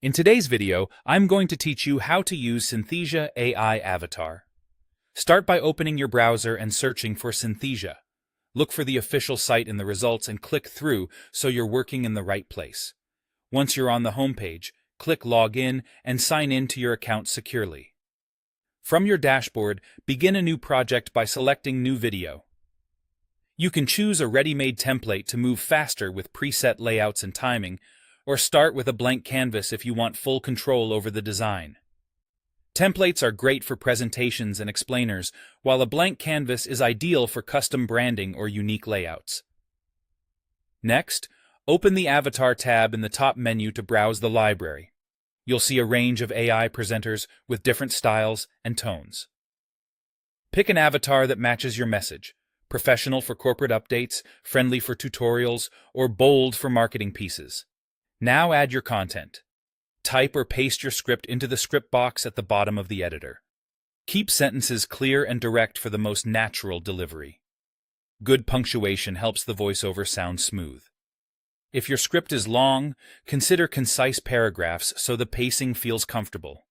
In today's video, I'm going to teach you how to use Synthesia AI Avatar. Start by opening your browser and searching for Synthesia. Look for the official site in the results and click through so you're working in the right place. Once you're on the homepage, click Log In and sign in to your account securely. From your dashboard, begin a new project by selecting New Video. You can choose a ready-made template to move faster with preset layouts and timing, or start with a blank canvas if you want full control over the design. Templates are great for presentations and explainers, while a blank canvas is ideal for custom branding or unique layouts. Next, open the Avatar tab in the top menu to browse the library. You'll see a range of AI presenters with different styles and tones. Pick an avatar that matches your message: professional for corporate updates, friendly for tutorials, or bold for marketing pieces. Now add your content. Type or paste your script into the script box at the bottom of the editor. Keep sentences clear and direct for the most natural delivery. Good punctuation helps the voiceover sound smooth. If your script is long, consider concise paragraphs so the pacing feels comfortable.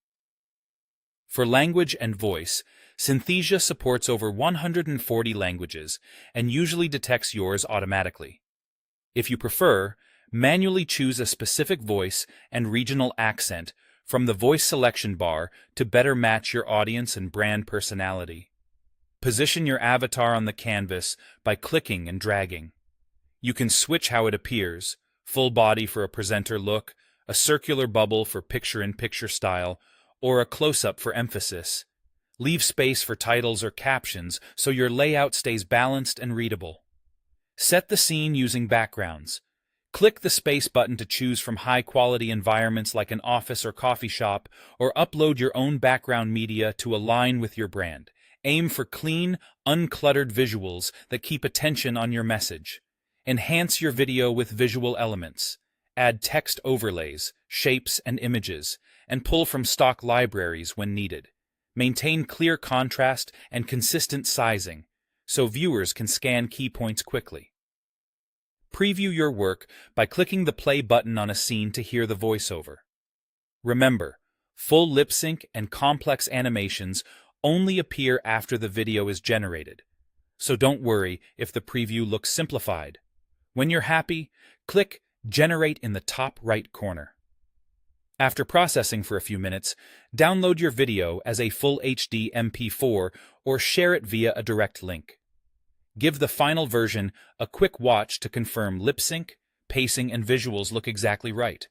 For language and voice, Synthesia supports over 140 languages and usually detects yours automatically. If you prefer, manually choose a specific voice and regional accent from the voice selection bar to better match your audience and brand personality. Position your avatar on the canvas by clicking and dragging. You can switch how it appears: full body for a presenter look, a circular bubble for picture-in-picture style, or a close-up for emphasis. Leave space for titles or captions so your layout stays balanced and readable. Set the scene using backgrounds. Click the space button to choose from high-quality environments like an office or coffee shop, or upload your own background media to align with your brand. Aim for clean, uncluttered visuals that keep attention on your message. Enhance your video with visual elements. Add text overlays, shapes, and images, and pull from stock libraries when needed. Maintain clear contrast and consistent sizing, so viewers can scan key points quickly. Preview your work by clicking the play button on a scene to hear the voiceover. Remember, full lip sync and complex animations only appear after the video is generated, so don't worry if the preview looks simplified. When you're happy, click Generate in the top right corner. After processing for a few minutes, download your video as a full HD MP4 or share it via a direct link. Give the final version a quick watch to confirm lip sync, pacing, and visuals look exactly right.